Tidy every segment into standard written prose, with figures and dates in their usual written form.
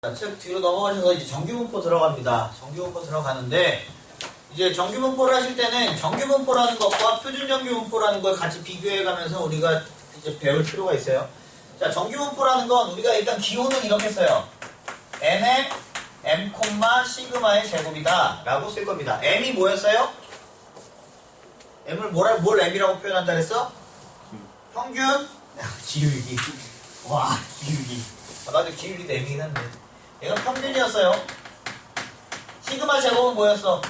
즉 뒤로 넘어가셔서 이제 정규분포 들어갑니다. 정규분포 들어가는데 이제 정규분포를 하실 때는 정규분포라는 것과 표준정규분포라는 걸 같이 비교해가면서 우리가 이제 배울 필요가 있어요. 자, 정규분포라는 건 우리가 일단 기호는 이렇게 써요. n의 m, 시그마의 제곱이다 라고 쓸 겁니다. m이 뭐였어요? m을 뭘 m이라고 표현한다 그랬어? 평균? 기울기. 와, 기울기. 나도 기울기도 m이긴 한데 얘가 평균이었어요. 시그마 제곱은 뭐였어?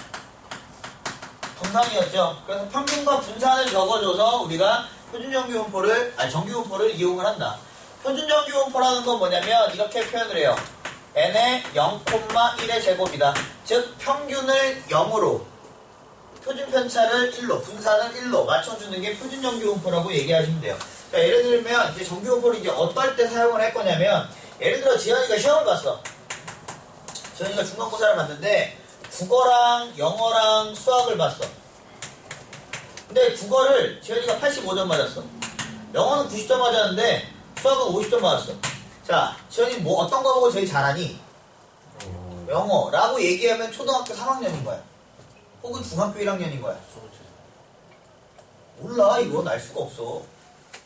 분산이었죠. 그래서 평균과 분산을 적어줘서 우리가 표준정규분포를, 정규분포를 이용을 한다. 표준정규분포라는 건 뭐냐면 이렇게 표현을 해요. n의 0,1의 제곱이다. 즉 평균을 0으로 표준 편차를 1로, 분산을 1로 맞춰주는 게 표준정규분포라고 얘기하시면 돼요. 자, 예를 들면 이제 정규분포를 이제 어떨 때 사용을 할 거냐면, 예를 들어 지현이가 시험을 봤어. 지현이가 중간고사를 봤는데 국어랑 영어랑 수학을 봤어. 근데 국어를 지현이가 85점 맞았어. 영어는 90점 맞았는데 수학은 50점 맞았어. 자, 지현이 뭐 어떤 거 보고 제일 잘하니? 영어라고 얘기하면 초등학교 3학년인 거야. 혹은 중학교 1학년인 거야. 몰라, 이건 알 수가 없어.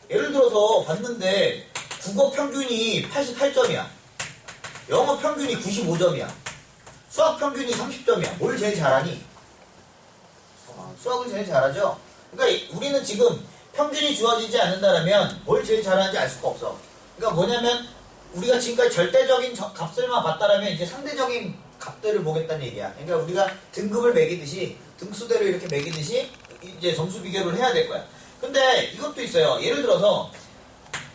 예를 들어서 봤는데 국어 평균이 88점이야. 영어 평균이 95점이야. 수학 평균이 30점이야. 뭘 제일 잘하니? 수학을 제일 잘하죠? 그러니까 우리는 지금 평균이 주어지지 않는다면 뭘 제일 잘하는지 알 수가 없어. 그러니까 뭐냐면 우리가 지금까지 절대적인 값들만 봤다라면 이제 상대적인 값들을 보겠다는 얘기야. 그러니까 우리가 등급을 매기듯이 등수대로 이렇게 매기듯이 이제 점수 비교를 해야 될 거야. 근데 이것도 있어요. 예를 들어서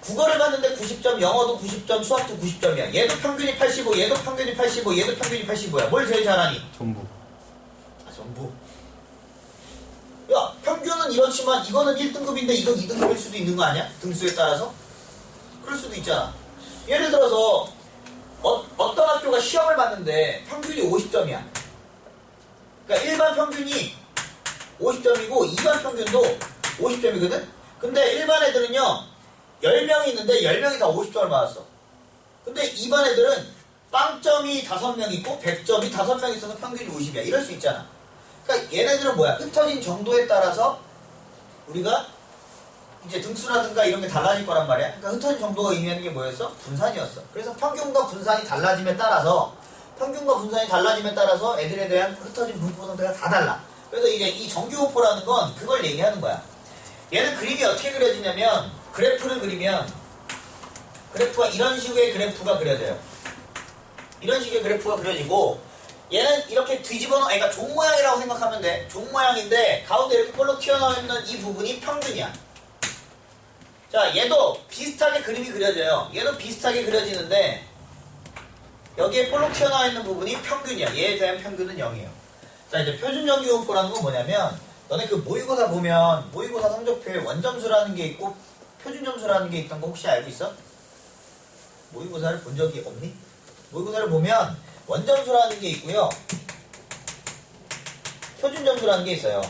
국어를 봤는데 90점, 영어도 90점, 수학도 90점이야. 얘도 평균이 85, 얘도 평균이 85, 얘도 평균이 85야. 뭘 제일 잘하니? 전부. 전부. 야, 평균은 이렇지만 이거는 1등급인데 이건 2등급일 수도 있는 거 아니야? 등수에 따라서? 그럴 수도 있잖아. 예를 들어서 어떤 학교가 시험을 봤는데 평균이 50점이야. 그러니까 일반 평균이 50점이고 2반 평균도 50점이거든? 근데 일반 애들은요 10명이 있는데 10명이 다 50점을 받았어. 근데 2반 애들은 빵점이 5명 있고 100점이 5명 있어서 평균이 50이야. 이럴 수 있잖아. 그러니까 얘네들은 뭐야? 흩어진 정도에 따라서 우리가 이제 등수라든가 이런 게 달라질 거란 말이야. 그러니까 흩어진 정도가 의미하는 게 뭐였어? 분산이었어. 그래서 평균과 분산이 달라짐에 따라서 애들에 대한 흩어진 분포 상태가 다 달라. 그래서 이제 이 정규분포라는 건 그걸 얘기하는 거야. 얘는 그림이 어떻게 그려지냐면 그래프를 그리면 그래프가 이런 식의 그래프가 그려져요. 이런 식의 그래프가 그려지고 얘는 이렇게 그러니까 종 모양이라고 생각하면 돼. 종 모양인데 가운데 이렇게 볼록 튀어나와 있는 이 부분이 평균이야. 자, 얘도 비슷하게 그림이 그려져요. 얘도 비슷하게 그려지는데 여기에 볼록 튀어나와 있는 부분이 평균이야. 얘에 대한 평균은 0이에요. 자, 이제 표준정규분포라는 건 뭐냐면 너네 그 모의고사 보면 모의고사 성적표에 원점수라는 게 있고 표준점수라는 게 있던 거 혹시 알고 있어? 모의고사를 본 적이 없니? 모의고사를 보면 원점수라는 게 있고요. 표준점수라는 게 있어요.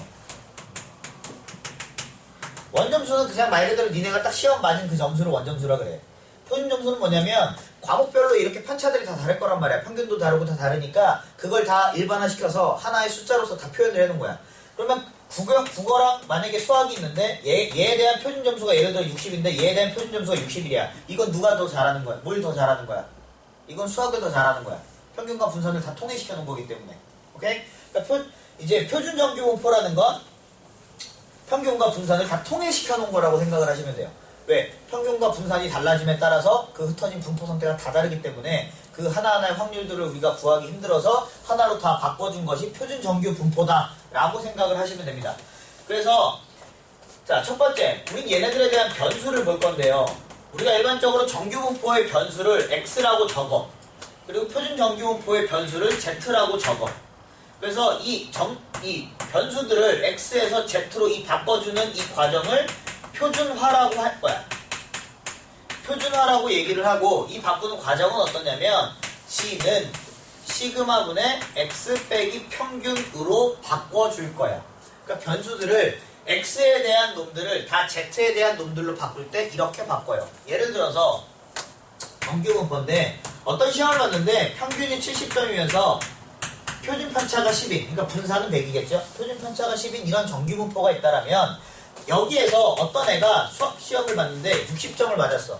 원점수는 그냥 말 그대로 니네가 딱 시험 맞은 그 점수를 원점수라 그래. 표준점수는 뭐냐면 과목별로 이렇게 편차들이 다 다를 거란 말이야. 평균도 다르고 다 다르니까 그걸 다 일반화시켜서 하나의 숫자로서 다 표현을 해놓은 거야. 그러면 국어랑 만약에 수학이 있는데 얘에 대한 표준점수가 예를 들어 60인데 얘에 대한 표준점수가 61이야. 이건 누가 더 잘하는 거야? 뭘 더 잘하는 거야? 이건 수학을 더 잘하는 거야. 평균과 분산을 다 통일시켜 놓은 거기 때문에. 오케이? 그러니까 이제 표준정규분포라는 건 평균과 분산을 다 통일시켜 놓은 거라고 생각을 하시면 돼요. 왜? 평균과 분산이 달라짐에 따라서 그 흩어진 분포 상태가 다 다르기 때문에 그 하나하나의 확률들을 우리가 구하기 힘들어서 하나로 다 바꿔준 것이 표준정규분포다 라고 생각을 하시면 됩니다. 그래서 자, 첫 번째, 우린 얘네들에 대한 변수를 볼 건데요. 우리가 일반적으로 정규분포의 변수를 x라고 적어. 그리고 표준정규분포의 변수를 z라고 적어. 그래서 이 변수들을 x에서 z로 바꿔주는 이 과정을 표준화라고 할 거야. 표준화라고 얘기를 하고 이 바꾸는 과정은 어떠냐면 c는 시그마분의 x 빼기 평균으로 바꿔줄 거야. 그러니까 변수들을 x에 대한 놈들을 다 z에 대한 놈들로 바꿀 때 이렇게 바꿔요. 예를 들어서 정규분포인데 어떤 시험을 봤는데 평균이 70점이면서 표준 편차가 10인, 그러니까 분산은 100이겠죠? 표준 편차가 10인 이런 정규 분포가 있다라면 여기에서 어떤 애가 수학 시험을 봤는데 60점을 맞았어.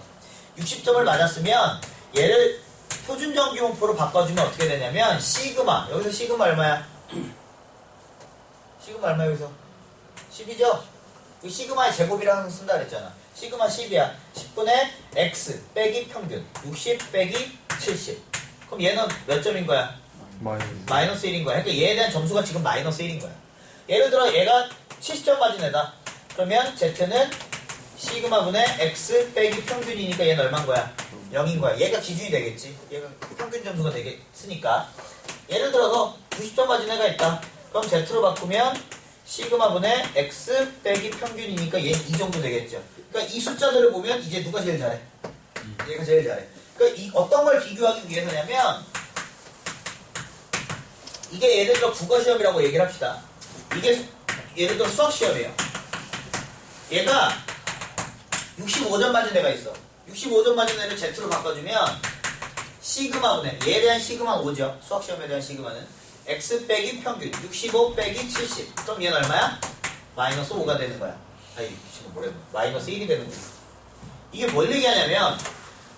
60점을 맞았으면 얘를 표준 정규 분포로 바꿔주면 어떻게 되냐면 시그마, 여기서 시그마 얼마야? 시그마 얼마야 여기서? 10이죠? 시그마의 제곱이라 항상 쓴다 그랬잖아. 시그마 10이야. 10분의 x 빼기 평균 60 빼기 70. 그럼 얘는 몇 점인 거야? 마이너스 1인 거야. 그러니까 얘에 대한 점수가 지금 마이너스 1인 거야. 예를 들어 얘가 70점 맞은 애다. 그러면 z는 시그마분의 x 빼기 평균이니까 얘는 얼마인 거야? 0인 거야. 얘가 기준이 되겠지. 얘가 평균 점수가 되겠으니까. 예를 들어서 90점 맞은 애가 있다. 그럼 z로 바꾸면 시그마분의 x 빼기 평균이니까 얘는 이 정도 되겠죠. 그러니까 이 숫자들을 보면 이제 누가 제일 잘해? 얘가 제일 잘해. 그러니까 이 어떤 걸 비교하기 위해서냐면 이게 예를 들어 국어시험이라고 얘기를 합시다. 이게 예를 들어 수학시험이에요. 얘가 65점 맞은 애가 있어. 65점 맞은 애를 Z로 바꿔주면 시그마분의 얘에 대한 시그마는 5죠. 수학시험에 대한 시그마는 X 빼기 평균 65 빼기 70. 그럼 얘는 얼마야? 마이너스 5가 되는 거야. 아니 지금 뭐래? 마이너스 1이 되는 거야. 이게 뭘 얘기하냐면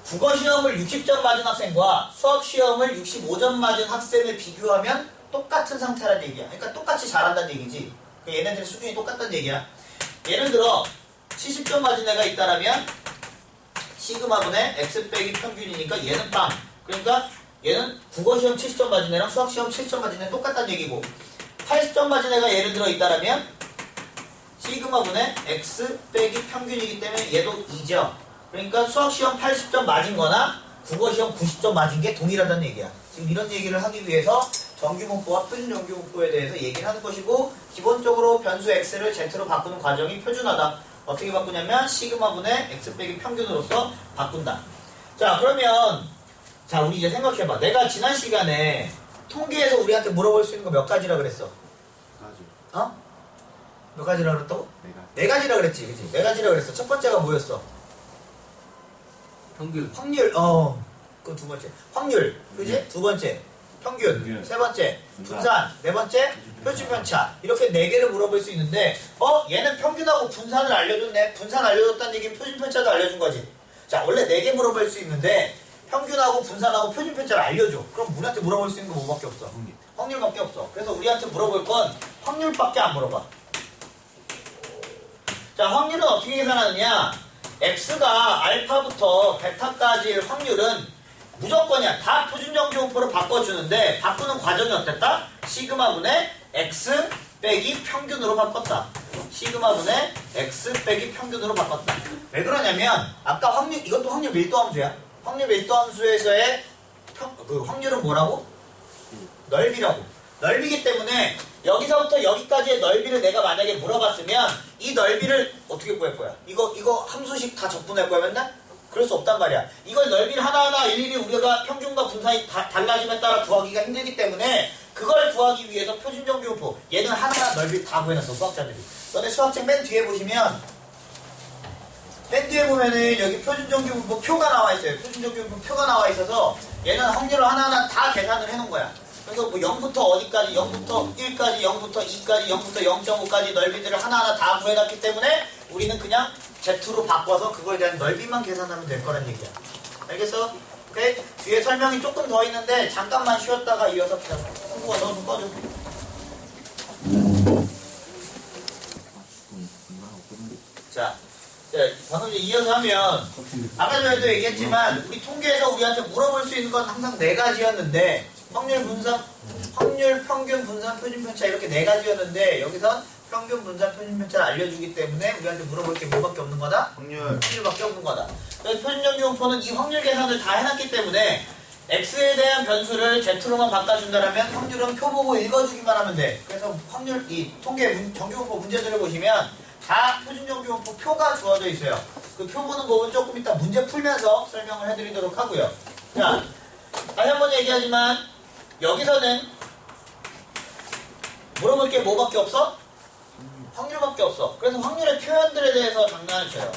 국어시험을 60점 맞은 학생과 수학시험을 65점 맞은 학생을 비교하면 똑같은 상태라는 얘기야. 그러니까 똑같이 잘한다는 얘기지. 그러니까 얘네들 수준이 똑같다는 얘기야. 예를 들어 70점 맞은 애가 있다라면 시그마분의 x 빼기 평균이니까 얘는 빵. 그러니까 얘는 국어시험 70점 맞은 애랑 수학시험 70점 맞은 애는 똑같다는 얘기고 80점 맞은 애가 예를 들어 있다라면 시그마분의 x 빼기 평균이기 때문에 얘도 2죠. 그러니까 수학시험 80점 맞은 거나 국어시험 90점 맞은 게 동일하다는 얘기야. 지금 이런 얘기를 하기 위해서 정규분포와 표준정규분포에 대해서 얘기를 하는 것이고 기본적으로 변수 x를 z로 바꾸는 과정이 표준화다. 어떻게 바꾸냐면 시그마분의 x 빼기 평균으로서 바꾼다. 자 그러면 자 우리 이제 생각해봐. 내가 지난 시간에 통계에서 우리한테 물어볼 수 있는 거 몇 가지라 그랬어? 어? 몇 가지라 그랬다고? 네 가지라 그랬지, 그치? 네 가지라 그랬어. 첫 번째가 뭐였어? 평균. 확률, 그 두 번째. 확률, 그지? 두 번째. 평균. 세 번째. 분산. 네 번째. 표준편차. 이렇게 네 개를 물어볼 수 있는데, 얘는 평균하고 분산을 알려줬네. 분산 알려줬다는 얘기는 표준편차도 알려준 거지. 자, 원래 네 개 물어볼 수 있는데, 평균하고 분산하고 표준편차를 알려줘. 그럼 우리한테 물어볼 수 있는 거 뭐밖에 없어? 확률밖에 없어. 그래서 우리한테 물어볼 건 확률밖에 안 물어봐. 자, 확률은 어떻게 계산하느냐? x가 알파부터 베타까지의 확률은 무조건이야. 다 표준정규분포로 바꿔주는데 바꾸는 과정이 어땠다? 시그마분의 x 빼기 평균으로 바꿨다. 시그마분의 x 빼기 평균으로 바꿨다. 왜 그러냐면 아까 확률, 이것도 확률 밀도함수야. 확률 밀도함수에서의 그 확률은 뭐라고? 넓이라고. 넓이기 때문에 여기서부터 여기까지의 넓이를 내가 만약에 물어봤으면 이 넓이를 어떻게 구할 거야? 이거 함수식 다 적분할 거야 맨날? 그럴 수 없단 말이야. 이걸 넓이를 하나하나 일일이 우리가 평균과 분산이 달라짐에 따라 구하기가 힘들기 때문에 그걸 구하기 위해서 표준정규분포 얘는 하나하나 넓이를 다 구해놨어 수학자들이. 너네 수학책 맨 뒤에 보시면 맨 뒤에 보면은 여기 표준정규분포 표가 나와 있어요. 표준정규분포 표가 나와 있어서 얘는 확률을 하나하나 다 계산을 해놓은 거야. 그래서 뭐 0부터 어디까지, 0부터 1까지, 0부터 2까지, 0부터 0.5까지 넓이들을 하나하나 다 구해놨기 때문에 우리는 그냥 Z로 바꿔서 그거에 대한 넓이만 계산하면 될 거란 얘기야. 알겠어? 오케이? 뒤에 설명이 조금 더 있는데 잠깐만 쉬었다가 이어서 기다려. 홍구가 너 좀 꺼줘. 자, 방금 이제 이어서 하면 아까 전에도 얘기했지만 우리 통계에서 우리한테 물어볼 수 있는 건 항상 네 가지였는데 확률, 분산, 확률, 평균, 분산, 표준편차 이렇게 네 가지였는데 여기선 평균, 분산, 표준편차를 알려주기 때문에 우리한테 물어볼 게 뭐밖에 없는 거다? 확률밖에 없는 거다. 그래서 표준정규분포는 이 확률 계산을 다 해놨기 때문에 x에 대한 변수를 z로만 바꿔준다면 확률은 표 보고 읽어주기만 하면 돼. 그래서 확률, 이 통계 정규분포 문제들을 보시면 다 표준정규분포 표가 주어져 있어요. 그 표 보는 법은 조금 이따 문제 풀면서 설명을 해드리도록 하고요. 자, 다시 한번 얘기하지만 여기서는 물어볼 게 뭐밖에 없어? 확률밖에 없어. 그래서 확률의 표현들에 대해서 장난을 쳐요.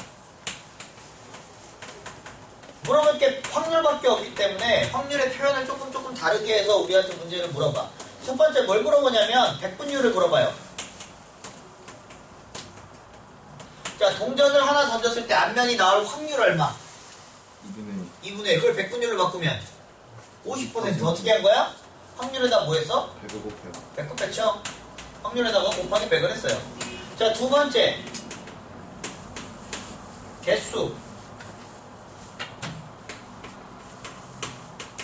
물어볼 게 확률밖에 없기 때문에 확률의 표현을 조금 다르게 해서 우리한테 문제를 물어봐. 첫 번째 뭘 물어보냐면 백분율을 물어봐요. 자, 동전을 하나 던졌을 때 앞면이 나올 확률 얼마? 2분의 1. 그걸 백분율로 바꾸면 50% 어떻게 한 거야? 확률에다 뭐 했어? 100을 곱해요. 100 곱했죠? 확률에다가 곱하기 100을 했어요. 자, 두 번째 개수,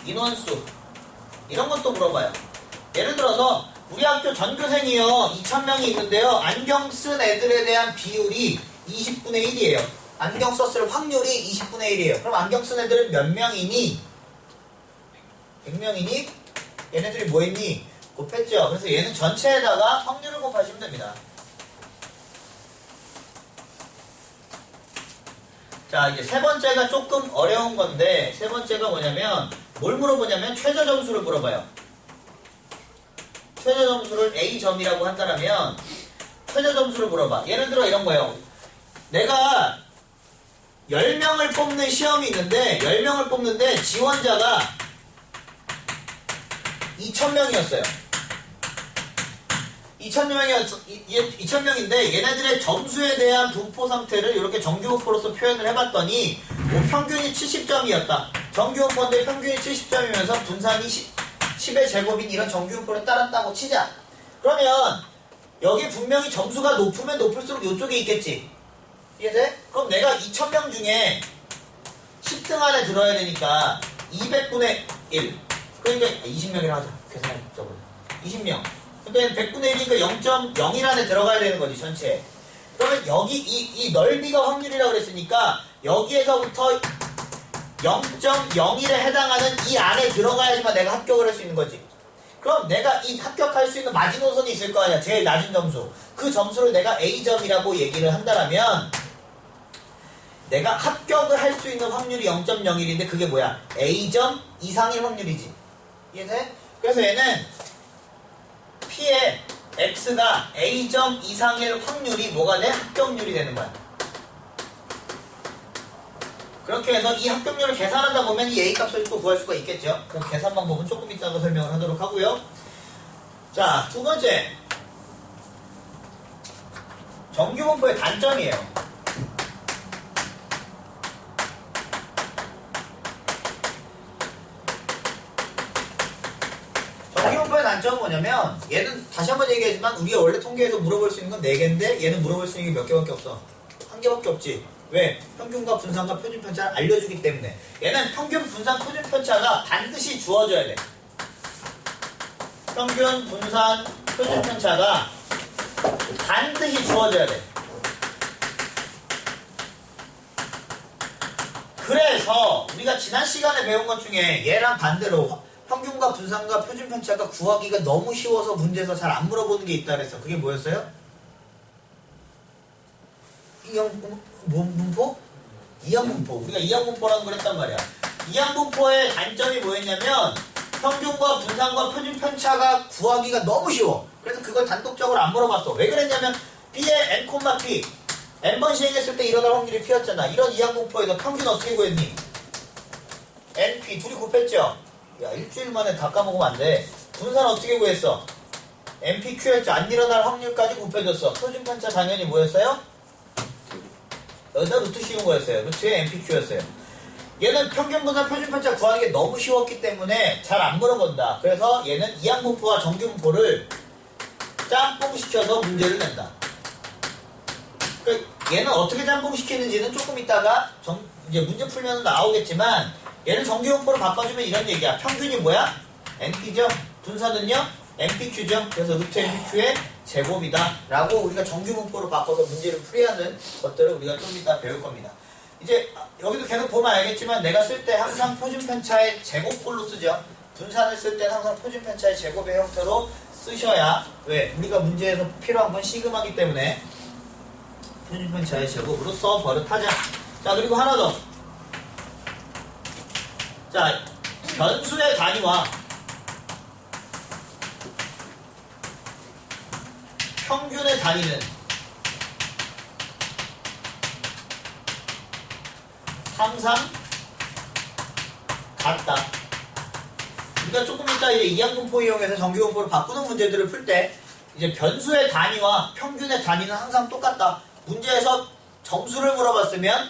인원수, 이런 것도 물어봐요. 예를 들어서 우리 학교 전교생이요 2000명이 있는데요, 안경 쓴 애들에 대한 비율이 20분의 1이에요 안경 썼을 확률이 20분의 1이에요 그럼 안경 쓴 애들은 몇 명이니? 100명이니? 얘네들이 뭐 했니? 곱했죠. 그래서 얘는 전체에다가 확률을 곱하시면 됩니다. 자, 이제 세 번째가 조금 어려운 건데, 세 번째가 뭐냐면 뭘 물어보냐면 최저 점수를 물어봐요. 최저 점수를 A점이라고 한다면 최저 점수를 물어봐. 예를 들어 이런 거예요. 내가 10명을 뽑는 시험이 있는데 10명을 뽑는데 지원자가 2000명이었어요. 2000명인데 얘네들의 점수에 대한 분포 상태를 이렇게 정규분포로서 표현을 해봤더니 뭐 평균이 70점이었다. 정규분포인데 평균이 70점이면서 분산이 10의 제곱인 이런 정규분포를 따랐다고 치자. 그러면 여기 분명히 점수가 높으면 높을수록 이쪽에 있겠지. 이해돼? 그럼 내가 2000명 중에 10등 안에 들어야 되니까 200분의 1. 그러니까 20명이라 하자. 계산해 적어줘. 20명. 근데 100분의 1이니까 0.01 안에 들어가야 되는 거지, 전체. 그러면 여기 이 넓이가 확률이라고 그랬으니까 여기에서부터 0.01에 해당하는 이 안에 들어가야지만 내가 합격을 할 수 있는 거지. 그럼 내가 이 합격할 수 있는 마지노선이 있을 거 아니야. 제일 낮은 점수. 그 점수를 내가 A점이라고 얘기를 한다면 내가 합격을 할 수 있는 확률이 0.01인데 그게 뭐야? A점 이상의 확률이지. 이해돼? 그래서 얘는 P의 X가 A점 이상일 확률이 뭐가 돼? 합격률이 되는 거야. 그렇게 해서 이 합격률을 계산하다 보면 이 A값을 또 구할 수가 있겠죠. 그 계산 방법은 조금 이따가 설명을 하도록 하고요. 자, 두 번째. 정규분포의 단점이에요. 정규분포의 단점은 뭐냐면 얘는 다시 한번 얘기하지만 우리가 원래 통계에서 물어볼 수 있는 건 4개인데 얘는 물어볼 수 있는 게 몇 개밖에 없어. 한 개밖에 없지. 왜? 평균과 분산과 표준 편차를 알려주기 때문에. 얘는 평균, 분산, 표준 편차가 반드시 주어져야 돼. 평균, 분산, 표준 편차가 반드시 주어져야 돼. 그래서 우리가 지난 시간에 배운 것 중에 얘랑 반대로 평균과 분산과 표준 편차가 구하기가 너무 쉬워서 문제에서 잘 안 물어보는 게 있다 그랬어. 그게 뭐였어요? 문포? 이항분포. 우리가 이항분포라는 걸 했단 말이야. 이항분포의 단점이 뭐였냐면 평균과 분산과 표준 편차가 구하기가 너무 쉬워. 그래서 그걸 단독적으로 안 물어봤어. 왜 그랬냐면 B의 n, P n번 시행했을 때 일어날 확률이 P였잖아. 이런 이항분포에서 평균 어떻게 구했니? NP 둘이 곱했죠? 야, 일주일 만에 다 까먹으면 안 돼. 분산 어떻게 구했어? NPQ였죠. 안 일어날 확률까지 곱해줬어. 표준 편차 당연히 뭐였어요? 여기다 루트 씌운 거였어요. 루트의 NPQ였어요. 얘는 평균 분산 표준 편차 구하는 게 너무 쉬웠기 때문에 잘 안 물어본다. 그래서 얘는 이항분포와 정규분포를 짬뽕시켜서 문제를 낸다. 그러니까 얘는 어떻게 짬뽕시키는지는 조금 이따가 이제 문제 풀면 나오겠지만 얘는 정규분포로 바꿔주면 이런 얘기야. 평균이 뭐야? NP죠. 분산은요? NPQ죠. 그래서 루트 NPQ의 제곱이다 라고 우리가 정규분포로 바꿔서 문제를 풀이하는 것들을 우리가 좀 이따 배울 겁니다. 이제 여기도 계속 보면 알겠지만 내가 쓸 때 항상 표준편차의 제곱꼴로 쓰죠. 분산을 쓸 때는 항상 표준편차의 제곱의 형태로 쓰셔야, 왜? 우리가 문제에서 필요한 건 시그마이기 때문에 표준편차의 제곱으로 써 버릇하자. 자, 그리고 하나 더. 자, 변수의 단위와 평균의 단위는 항상 같다. 우리가 조금 이따 이제 이항분포 이용해서 정규분포를 바꾸는 문제들을 풀 때 이제 변수의 단위와 평균의 단위는 항상 똑같다. 문제에서 점수를 물어봤으면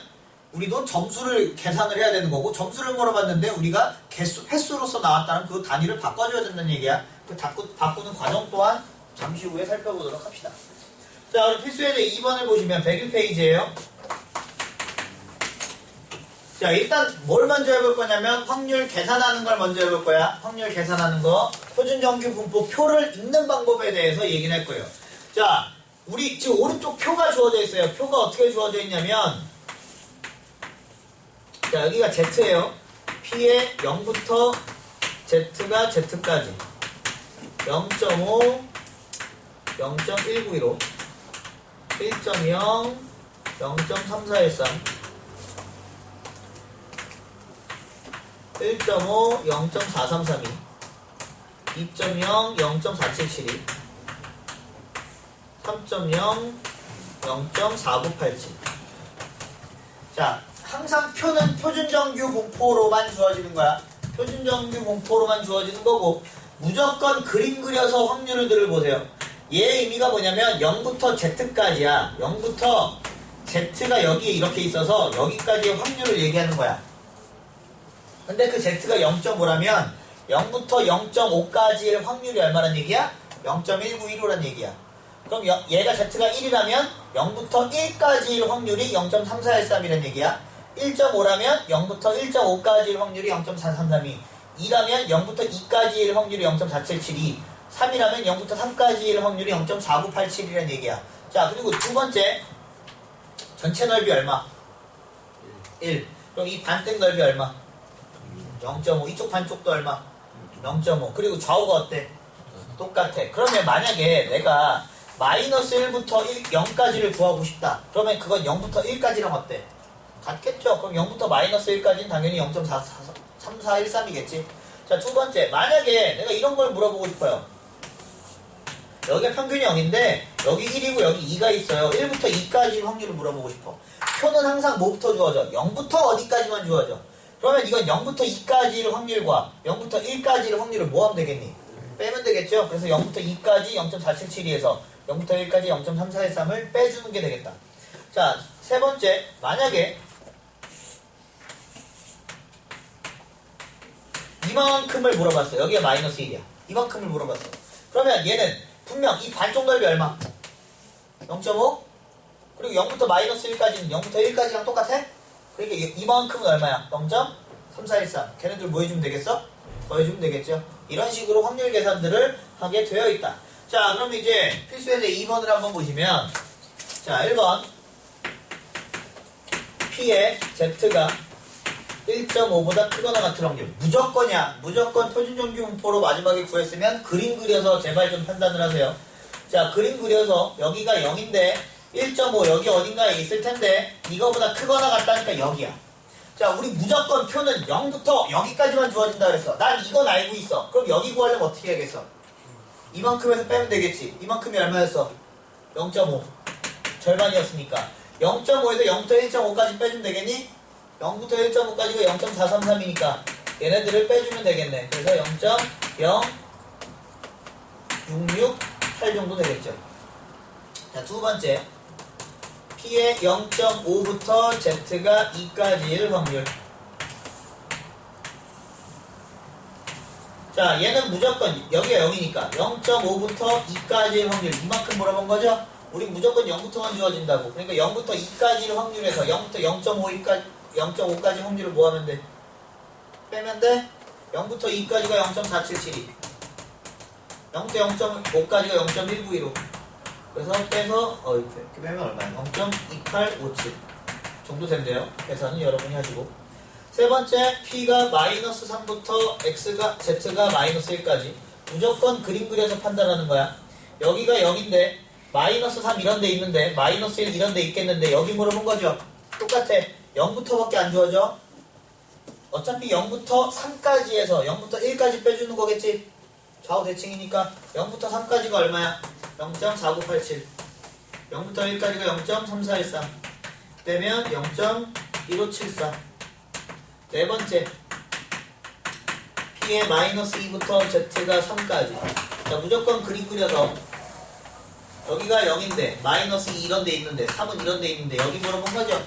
우리도 점수를 계산을 해야 되는 거고, 점수를 물어봤는데 우리가 횟수로서 나왔다는 그 단위를 바꿔줘야 된다는 얘기야. 그 바꾸는 과정 또한 잠시 후에 살펴보도록 합시다. 자, 그럼 필수예제 2번을 보시면 101페이지예요. 자, 일단 뭘 먼저 해볼 거냐면 확률 계산하는 걸 먼저 해볼 거야. 확률 계산하는 거, 표준정규 분포 표를 읽는 방법에 대해서 얘기를 할 거예요. 자, 우리 지금 오른쪽 표가 주어져 있어요. 표가 어떻게 주어져 있냐면, 자, 여기가 Z예요. P에 0부터 Z가 Z까지 0.5, 0.1915, 1.0, 0.3413, 1.5, 0.4332, 2.0, 0.4772, 3.0, 0.4987. 자, 항상 표는 표준정규 분포로만 주어지는 거야. 표준정규 분포로만 주어지는 거고, 무조건 그림 그려서 확률들을 보세요. 얘의 의미가 뭐냐면 0부터 Z까지야. 0부터 Z가 여기에 이렇게 있어서 여기까지의 확률을 얘기하는 거야. 근데 그 Z가 0.5라면 0부터 0.5까지의 확률이 얼마란 얘기야? 0.1915란 얘기야. 그럼 얘가 Z가 1이라면 0부터 1까지의 확률이 0.3413이란 얘기야. 1.5라면 0부터 1.5까지의 확률이 0.4332, 2라면 0부터 2까지의 확률이 0.4772, 3이라면 0부터 3까지의 확률이 0.4987이라는 얘기야. 자, 그리고 두 번째, 전체 넓이 얼마? 1. 그럼 이 반땡 넓이 얼마? 0.5. 이쪽 반쪽도 얼마? 0.5. 그리고 좌우가 어때? 똑같아. 그러면 만약에 내가 마이너스 1부터 0까지를 구하고 싶다. 그러면 그건 0부터 1까지랑 어때? 같겠죠? 그럼 0부터 마이너스 1까지는 당연히 0.3413이겠지. 자, 두 번째, 만약에 내가 이런 걸 물어보고 싶어요. 여기가 평균이 0인데 여기 1이고 여기 2가 있어요. 1부터 2까지 확률을 물어보고 싶어. 표는 항상 뭐부터 주어져? 0부터 어디까지만 주어져. 그러면 이건 0부터 2까지의 확률과 0부터 1까지의 확률을 뭐 하면 되겠니? 빼면 되겠죠? 그래서 0부터 2까지 0.477에서 0부터 1까지 0.3413을 빼주는 게 되겠다. 자, 세 번째, 만약에 이만큼을 물어봤어. 여기가 마이너스 1이야. 이만큼을 물어봤어. 그러면 얘는 분명 이 반쪽 넓이 얼마? 0.5? 그리고 0부터 마이너스 1까지는 0부터 1까지랑 똑같아? 그러니까 이만큼은 얼마야? 0.3413. 걔네들 뭐 해주면 되겠어? 더해주면 되겠죠? 이런 식으로 확률 계산들을 하게 되어 있다. 자, 그럼 이제 필수에서 2번을 한번 보시면, 자, 1번 P의 Z가 1.5보다 크거나 같은 확률. 무조건이야. 무조건 표준정규 분포로 마지막에 구했으면 그림 그려서 제발 좀 판단을 하세요. 자, 그림 그려서 여기가 0인데 1.5 여기 어딘가에 있을 텐데 이거보다 크거나 같다니까 여기야. 자, 우리 무조건 표는 0부터 여기까지만 주어진다 그랬어. 난 이건 알고 있어. 그럼 여기 구하려면 어떻게 해야겠어? 이만큼에서 빼면 되겠지. 이만큼이 얼마였어? 0.5. 절반이었으니까 0.5에서 0부터 1.5까지 빼주면 되겠니? 0부터 1.5까지가 0.433이니까 얘네들을 빼주면 되겠네. 그래서 0.0668 정도 되겠죠. 자, 두 번째, P의 0.5부터 Z가 2까지일 확률. 자, 얘는 무조건 여기가 0이니까 0.5부터 2까지일 확률. 이만큼 물어본 거죠? 우리 무조건 0부터만 주어진다고. 그러니까 0부터 2까지일 확률에서 0부터 0.5까지 확률을 뭐 하면 돼? 빼면 돼? 0부터 2까지가 0.4772, 0부터 0.5까지가 0.1915. 그래서 빼서 이렇게 빼면 얼마야? 0.2857 정도 된대요. 계산은 여러분이 하시고. 세 번째, P가 마이너스 3부터 Z가 마이너스 1까지. 무조건 그림 그려서 판단하는 거야. 여기가 0인데 마이너스 3 이런 데 있는데 마이너스 1 이런 데 있겠는데 여기 물어본 거죠? 똑같아. 0부터밖에 안 주어져. 어차피 0부터 3까지 해서 0부터 1까지 빼주는 거겠지? 좌우 대칭이니까 0부터 3까지가 얼마야? 0.4987. 0부터 1까지가 0.3413. 빼면 0.1574. 네 번째, P에 마이너스 2부터 Z가 3까지. 자, 무조건 그림 그려서 여기가 0인데 마이너스 2 이런 데 있는데 3은 이런 데 있는데 여기 물어본 거죠.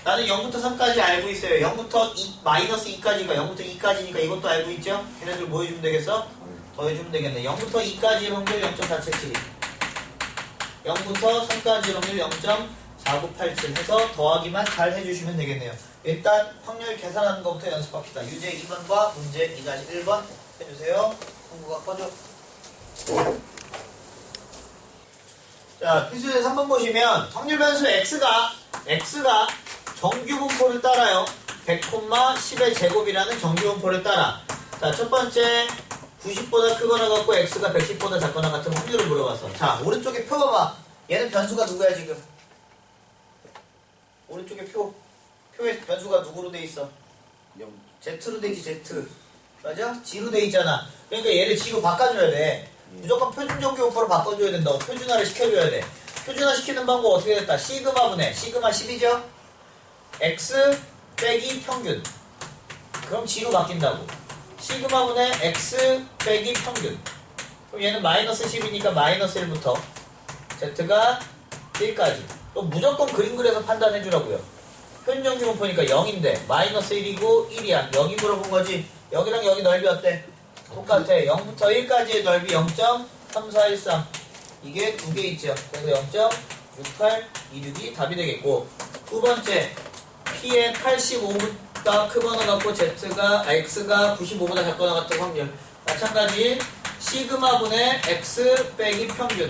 나는 0부터 3까지 알고 있어요. 0부터 2, 마이너스 2까지가 0부터 2까지니까 이것도 알고 있죠? 걔네들 뭐 해주면 되겠어? 더해주면 되겠네. 0부터 2까지 확률 0.477. 0부터 3까지 확률 0.4987 해서 더하기만 잘 해주시면 되겠네요. 일단 확률 계산하는 것부터 연습합시다. 유제 2번과 문제 2-1번 해주세요. 공부가 꺼져. 자, 필수제 3번 보시면 확률 변수 x가 정규 분포를 따라요. 100,10의 제곱이라는 정규 분포를 따라. 자, 첫 번째 90보다 크거나 같고 x가 110보다 작거나 같은 확률을 물어봤어. 자, 오른쪽에 표 봐봐. 얘는 변수가 누구야 지금? 오른쪽에 표에 변수가 누구로 돼 있어? Z로 돼 있지. Z. 맞아? G로 돼 있잖아. 그러니까 얘를 G로 바꿔줘야 돼. 무조건 표준 정규 분포로 바꿔줘야 된다고. 표준화를 시켜줘야 돼. 표준화 시키는 방법 어떻게 됐다? 시그마분의 시그마 10이죠? x 빼기 평균. 그럼 G로 바뀐다고. 시그마분의 x 빼기 평균. 그럼 얘는 마이너스 10이니까 마이너스 1부터 Z가 1까지. 또 무조건 그림 그려서 판단해 주라고요. 표준 정규 분포니까 0인데 마이너스 1이고 1이야. 여기 물어본 거지. 여기랑 여기 넓이 어때? 똑같아. 0부터 1까지의 넓이 0.3413. 이게 두 개 있죠. 그래서 0.6826이 답이 되겠고, 두 번째 P의 85보다 크거나 같고 X가 95보다 작거나 같은 확률. 마찬가지 시그마분의 X 빼기 평균.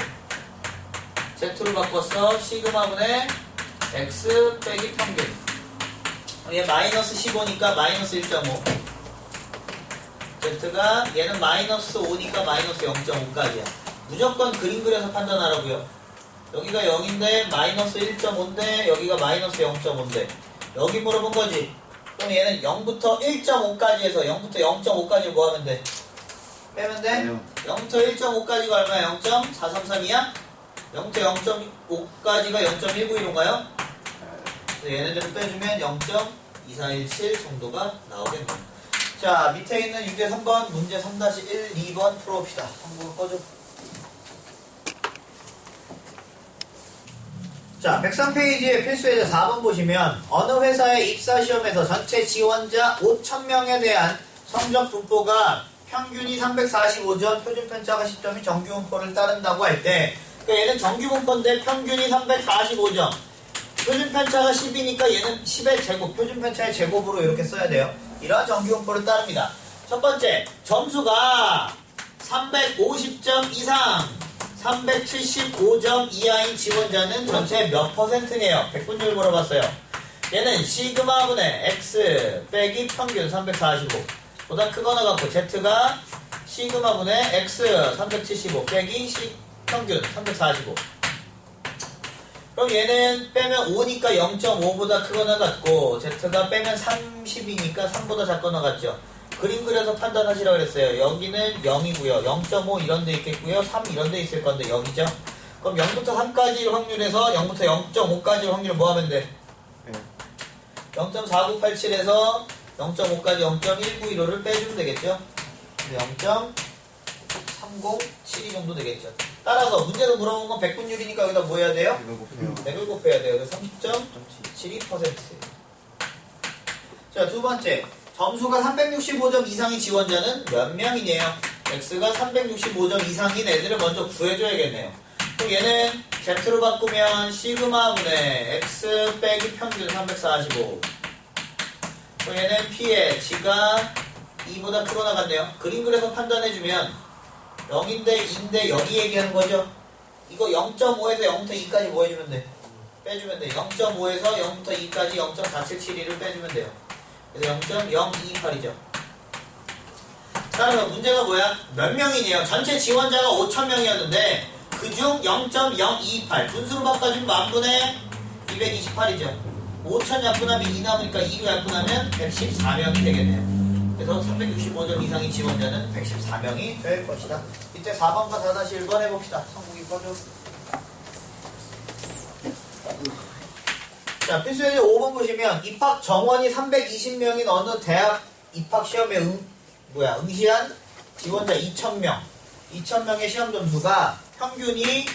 Z로 바꿨어. 시그마분의 X 빼기 평균. 얘 마이너스 15니까 마이너스 1.5. Z가 얘는 마이너스 5니까 마이너스 0.5까지야. 무조건 그림 그려서 판단하라고요. 여기가 0인데 마이너스 1.5인데 여기가 마이너스 0.5인데 여기 물어본 거지. 그럼 얘는 0부터 1.5까지 해서 0부터 0.5까지 뭐 하면 돼? 빼면 돼? 0부터 1.5까지가 얼마야? 0.433이야? 0부터 0.5까지가 0.191인가요? 얘네들을 빼주면 0.2417 정도가 나오겠네요. 자, 밑에 있는 유제 3번 문제 3-1, 2번 풀어봅시다. 한번 꺼줘. 자, 103페이지의 필수예제 4번 보시면 어느 회사의 입사시험에서 전체 지원자 5,000명에 대한 성적 분포가 평균이 345점, 표준 편차가 10점이 정규 분포를 따른다고 할 때, 그러니까 얘는 정규 분포인데 평균이 345점, 표준 편차가 10이니까 얘는 10의 제곱, 표준 편차의 제곱으로 이렇게 써야 돼요. 이러한 정규 분포를 따릅니다. 첫 번째, 점수가 350점 이상, 375점 이하인 지원자는 전체 몇 %네요? 백분율 물어봤어요. 얘는 시그마분의 x 빼기 평균 345 보다 크거나 같고 Z가 시그마분의 x 375 빼기 평균 345. 그럼 얘는 빼면 5니까 0.5보다 크거나 같고 Z가 빼면 30이니까 3보다 작거나 같죠. 그림 그려서 판단하시라고 그랬어요. 여기는 0이고요. 0.5 이런 데 있겠고요. 3 이런 데 있을 건데 여기죠. 그럼 0부터 3까지 확률에서 0부터 0.5까지 확률을 뭐 하면 돼? 0.4987에서 0.5까지 0.1915를 빼주면 되겠죠. 0.3072 정도 되겠죠. 따라서 문제도 물어본 건 백분율이니까 여기다 뭐 해야 돼요? 100을 곱해야 돼요. 그래서 30.72%. 자, 두 번째. 점수가 365점 이상인 지원자는 몇 명이네요? X가 365점 이상인 애들을 먼저 구해줘야겠네요. 그럼 얘는 Z로 바꾸면 시그마분의 X 빼기 평균 345. 그럼 얘는 P의 G가 2보다 크거나 같네요. 그림 그려서 판단해주면 0인데 2인데 여기 얘기하는 거죠. 이거 0.5에서 0부터 2까지 뭐 해주면 돼? 빼주면 돼. 0.5에서 0부터 2까지 0.4772를 빼주면 돼요. 그래서 0.0228이죠. 따라서 문제가 뭐야? 몇 명이네요. 전체 지원자가 5,000명이었는데 그중 0.028 분수로 바꿔주면 만분의 228이죠. 5,000 약분하면 2 남으니까 2로 약분하면 114명이 되겠네요. 그래서 365점 이상의 지원자는 114명이 될 것이다. 이때 4번과 4-1번 해봅시다. 성국이 꺼줘. 자, 필수예제 5번 보시면 입학 정원이 320명인 어느 대학 입학 시험에 응시한 지원자 2,000명. 2,000명의 시험 점수가 평균이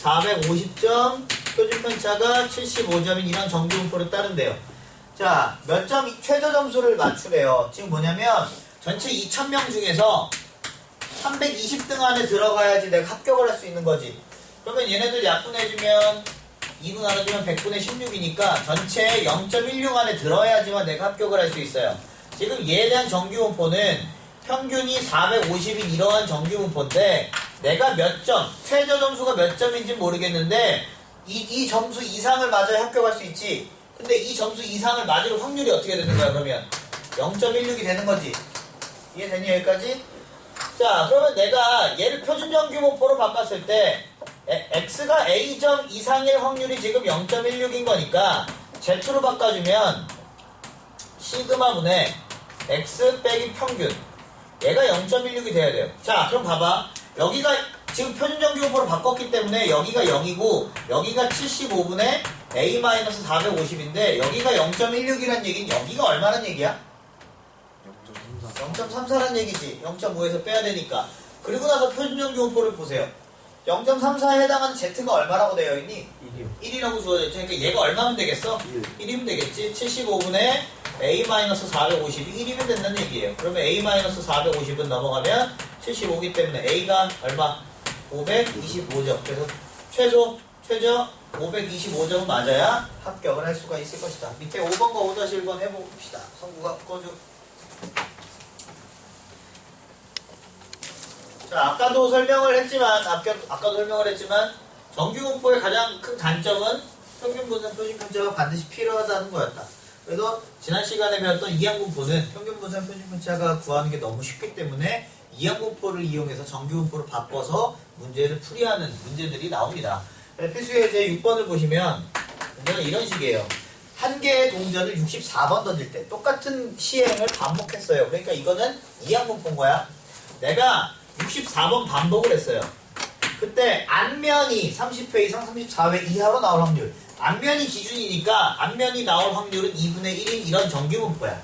450점, 표준 편차가 75점인 이런 정규 분포를 따른대요. 자, 몇 점 최저 점수를 맞추래요. 지금 뭐냐면 전체 2,000명 중에서 320등 안에 들어가야지 내가 합격을 할 수 있는 거지. 그러면 얘네들 약분해주면 2분 나눠주면 100분의 16이니까 전체 0.16 안에 들어야지만 내가 합격을 할 수 있어요. 지금 얘에 대한 정규분포는 평균이 450인 이러한 정규분포인데 내가 몇 점, 최저 점수가 몇 점인지 모르겠는데 이 점수 이상을 맞아야 합격할 수 있지. 근데 이 점수 이상을 맞을 확률이 어떻게 되는 거야 그러면? 0.16이 되는 거지. 이해되니 여기까지? 자, 그러면 내가 얘를 표준 정규분포로 바꿨을 때 x가 a점 이상일 확률이 지금 0.16인 거니까 z로 바꿔주면 시그마분의 x 빼기 평균 얘가 0.16이 돼야 돼요. 자, 그럼 봐봐. 여기가 지금 표준 정규분포로 바꿨기 때문에 여기가 0이고 여기가 75분의 a-450인데 여기가 0.16이란 얘기는 여기가 얼마란 얘기야? 0.34란 얘기지. 0.5에서 빼야 되니까. 그리고 나서 표준 정규분포를 보세요. 0.34에 해당하는 z가 얼마라고 되어 있니? 1이라고 주어져 있죠. 그러니까 얘가 얼마면 되겠어? 1이면 되겠지. 75분의 a-450이 1이면 된다는 얘기예요. 그러면 a-450은 넘어가면 75이기 때문에 a가 얼마? 525점. 그래서 최저 525점은 맞아야 합격을 할 수가 있을 것이다. 밑에 5번과 5-1번 해봅시다. 성구가 꺼줘. 자, 아까도 설명을 했지만 정규분포의 가장 큰 단점은 평균 분산 표준 편차가 반드시 필요하다는 거였다. 그래서 지난 시간에 배웠던 이항분포는 평균 분산 표준 편차가 구하는 게 너무 쉽기 때문에 이항분포를 이용해서 정규분포로 바꿔서 문제를 풀이하는 문제들이 나옵니다. 필수예제 6번을 보시면 문제는 이런 식이에요. 한 개의 동전을 64번 던질 때 똑같은 시행을 반복했어요. 그러니까 이거는 이항분포인 거야. 내가 64번 반복을 했어요. 그때 앞면이 30회 이상 34회 이하로 나올 확률. 앞면이 기준이니까 앞면이 나올 확률은 2분의 1인 이런 정규분포야.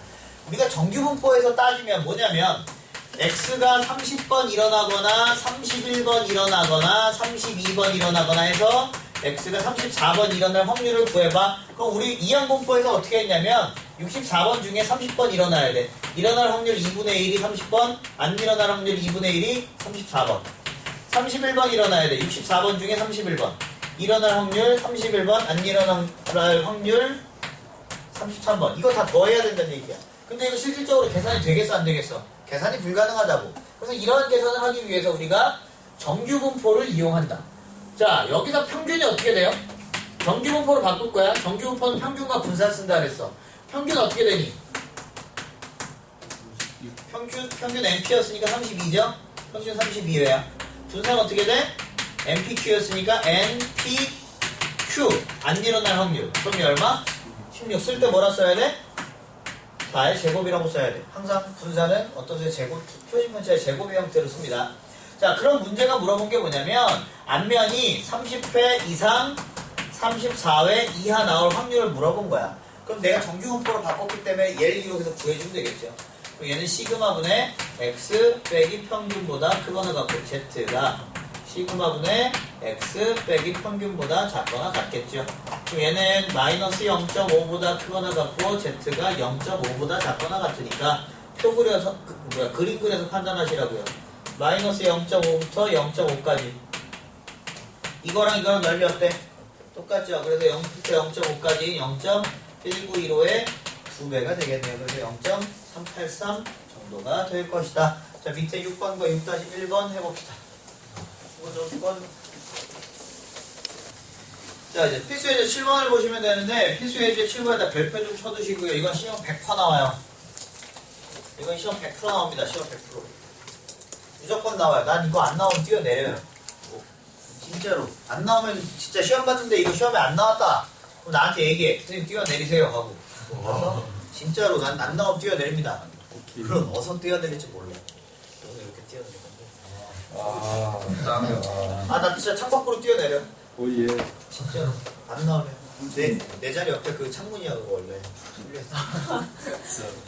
우리가 정규분포에서 따지면 뭐냐면 x가 30번 일어나거나 31번 일어나거나 32번 일어나거나 해서 x가 34번 일어날 확률을 구해봐. 그럼 우리 이항분포에서 어떻게 했냐면 64번 중에 30번 일어나야 돼. 일어날 확률 2분의 1이 30번, 안 일어날 확률 2분의 1이 34번. 31번 일어나야 돼. 64번 중에 31번. 일어날 확률 31번, 안 일어날 확률 33번. 이거 다 더해야 된다는 얘기야. 근데 이거 실질적으로 계산이 되겠어, 안 되겠어? 계산이 불가능하다고. 그래서 이러한 계산을 하기 위해서 우리가 정규분포를 이용한다. 자, 여기서 평균이 어떻게 돼요? 정규분포로 바꿀 거야. 정규분포는 평균과 분산 쓴다 그랬어. 평균 어떻게 되니? 평균 NP였으니까 32죠? 평균 32회야. 분산 어떻게 돼? NPQ였으니까 NPQ. 안 일어날 확률. 그럼 얼마? 16. 쓸 때 뭐라 써야 돼? 4의 제곱이라고 써야 돼. 항상 분산은 어떤 제곱, 표준 편차의 제곱의 형태로 씁니다. 자, 그럼 문제가 물어본 게 뭐냐면 앞면이 30회 이상 34회 이하 나올 확률을 물어본 거야. 그럼 내가 정규분포로 바꿨기 때문에 얘를 이용해서 구해주면 되겠죠. 그럼 얘는 시그마분의 x 빼기 평균보다 크거나 같고 z가 시그마분의 x 빼기 평균보다 작거나 같겠죠. 그럼 얘는 마이너스 0.5보다 크거나 같고 z가 0.5보다 작거나 같으니까 표 그려서 그림 그려서 판단하시라고요. 마이너스 0.5부터 0.5까지 이거랑 이거랑 넓이 어때? 똑같죠. 그래서 0부터 0.5까지 0.1915의 2배가 되겠네요. 그래서 0.383 정도가 될 것이다. 자, 밑에 6번과 6-1번 해봅시다. 자, 이제 필수예제 7번을 보시면 되는데 필수예제 7번에다 별표 좀 쳐두시고요. 이건 시험 100% 나와요. 이건 시험 100% 나옵니다. 시험 100%. 무조건 나와요. 난 이거 안 나오면 뛰어내려요. 진짜로. 안 나오면 진짜 시험 봤는데 이거 시험에 안 나왔다. 그럼 나한테 얘기해. 선생님 뛰어내리세요 하고. 그래서 진짜로 난 안 나오면 뛰어내립니다. 물론 어서 뛰어내릴지 몰라. 오늘 이렇게 뛰어내릴 건데. 나 진짜 창밖으로 뛰어내려. 오예. 진짜로. 안 나오면. 내 자리 옆에 그 창문이야 그거 원래.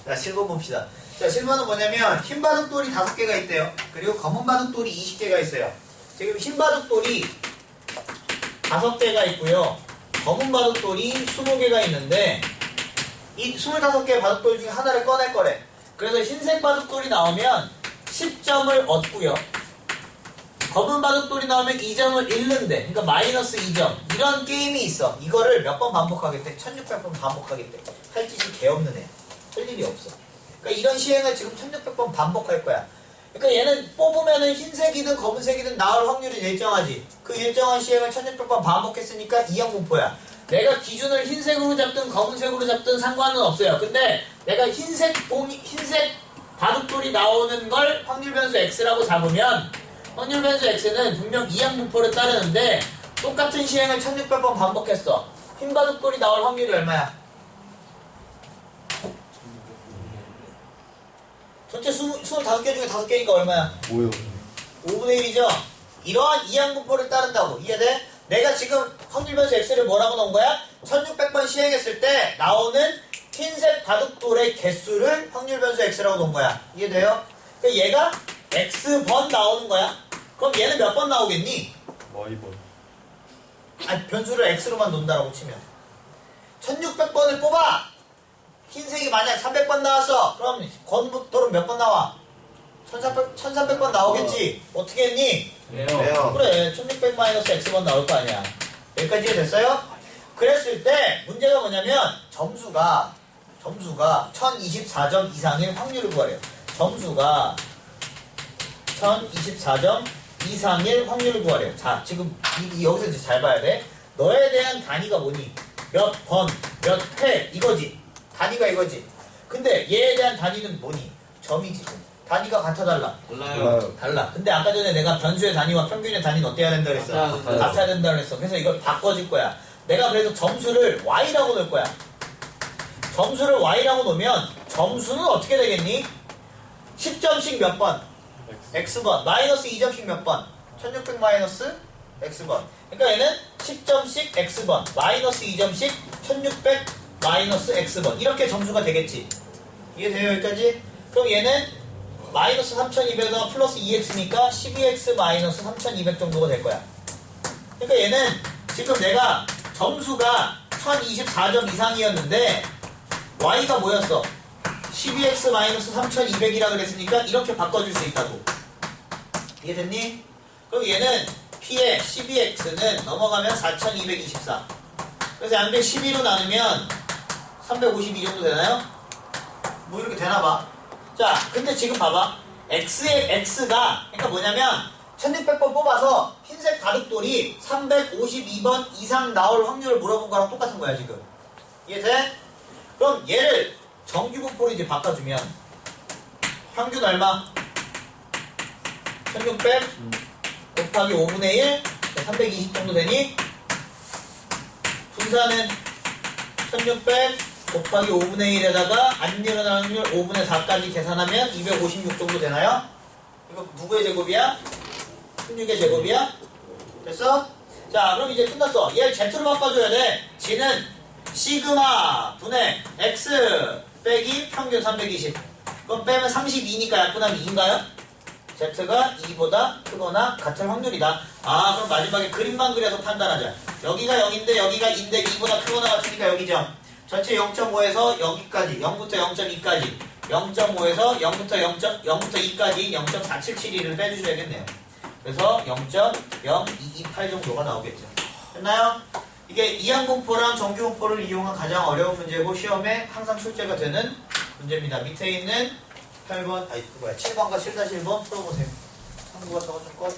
자, 7번 봅시다. 자, 7번은 뭐냐면 흰 바둑돌이 5개가 있대요. 그리고 검은 바둑돌이 20개가 있어요. 지금 흰 바둑돌이 5개가 있고요. 검은 바둑돌이 20개가 있는데 이 25개의 바둑돌 중에 하나를 꺼낼 거래. 그래서 흰색 바둑돌이 나오면 10점을 얻고요. 검은 바둑돌이 나오면 2점을 잃는데, 그러니까 마이너스 2점. 이런 게임이 있어. 이거를 몇 번 반복하겠대? 1600번 반복하겠대. 할 짓이 개 없는 애. 할 일이 없어. 그러니까 이런 시행을 지금 1600번 반복할 거야. 그러니까 얘는 뽑으면은 흰색이든 검은색이든 나올 확률이 일정하지. 그 일정한 시행을 1600번 반복했으니까 이항분포야. 내가 기준을 흰색으로 잡든 검은색으로 잡든 상관은 없어요. 근데 내가 흰색 바둑돌이 나오는 걸 확률 변수 x라고 잡으면 확률 변수 x는 분명 이항분포를 따르는데 똑같은 시행을 1600번 반복했어. 흰 바둑돌이 나올 확률이 얼마야? 전체 25개 중에 5개니까 얼마야? 5요. 5분의 1이죠? 이러한 이항분포를 따른다고. 이해돼? 내가 지금 확률 변수 x를 뭐라고 넣은 거야? 1600번 시행했을 때 나오는 흰색 바둑돌의 개수를 확률 변수 x라고 놓은 거야. 이해돼요? 그러니까 얘가 x번 나오는 거야. 그럼 얘는 몇 번 나오겠니? Y번. 아니, 변수를 x로만 놓는다라고 치면 1600번을 뽑아! 흰색이 만약 300번 나왔어. 그럼 검은 몇 번 나와? 1300번 나오겠지. 어떻게 했니? 왜요? 그래, 1600-x번 나올 거 아니야. 여기까지 됐어요? 그랬을 때 문제가 뭐냐면 점수가 1024점 이상일 확률을 구하래요. 점수가 1024점 이상일 확률을 구하래요. 자, 지금 여기서 이제 잘 봐야 돼. 너에 대한 단위가 뭐니? 몇 번, 몇 회 이거지. 단위가 이거지. 근데 얘에 대한 단위는 뭐니? 점이지. 단위가 같아 달라? 달라요. 달라. 근데 아까 전에 내가 변수의 단위와 평균의 단위는 어때야 된다 그랬어? 같아야 된다 그랬어. 그래서 이걸 바꿔줄 거야. 내가 그래서 점수를 y라고 넣을 거야. 점수를 y라고 놓으면 점수는 어떻게 되겠니? 10점씩 몇 번? x번. 마이너스 2점씩 몇 번? 1600 마이너스 x번. 그러니까 얘는 10점씩 x번. 마이너스 2점씩 1600 마이너스 x번. 이렇게 점수가 되겠지. 이해돼요 여기까지? 그럼 얘는 마이너스 3200과 플러스 2x니까 12x 마이너스 3200 정도가 될 거야. 그러니까 얘는 지금 내가 점수가 1024점 이상이었는데 y가 뭐였어? 12x 마이너스 3200이라 그랬으니까 이렇게 바꿔줄 수 있다고. 이해됐니? 그럼 얘는 p의 12x는 넘어가면 4224. 그래서 양변 12로 나누면 352 정도 되나요? 뭐 이렇게 되나봐. 자, 근데 지금 봐봐. x의 x가 그러니까 뭐냐면 1600번 뽑아서 흰색 바둑돌이 352번 이상 나올 확률을 물어본 거랑 똑같은 거야 지금. 이해돼? 그럼 얘를 정규분포로 이제 바꿔주면 평균 얼마? 1600 곱하기 5분의 1 320 정도 되니? 분산은 1600 곱하기 5분의 1에다가 안 일어나는 확률 5분의 4까지 계산하면 256 정도 되나요? 이거 누구의 제곱이야? 16의 제곱이야? 됐어? 자, 그럼 이제 끝났어. 얘를 Z로 바꿔줘야 돼. G는 시그마 분의 X 빼기 평균 320. 그럼 빼면 32니까 약분하면 2인가요? Z가 2보다 크거나 같은 확률이다. 아, 그럼 마지막에 그림만 그려서 판단하자. 여기가 0인데 여기가 2인데 2보다 크거나 같으니까 여기죠. 전체 0.5에서 여기까지 0부터 0.2까지 0.5에서 0부터 2까지 0.4772를 빼주셔야겠네요. 그래서 0.0228 정도가 나오겠죠. 됐나요? 이게 이항분포랑 정규분포를 이용한 가장 어려운 문제고 시험에 항상 출제가 되는 문제입니다. 밑에 있는 7번과 7-1번 풀어보세요. 참고가 저거 좀 꺼줘.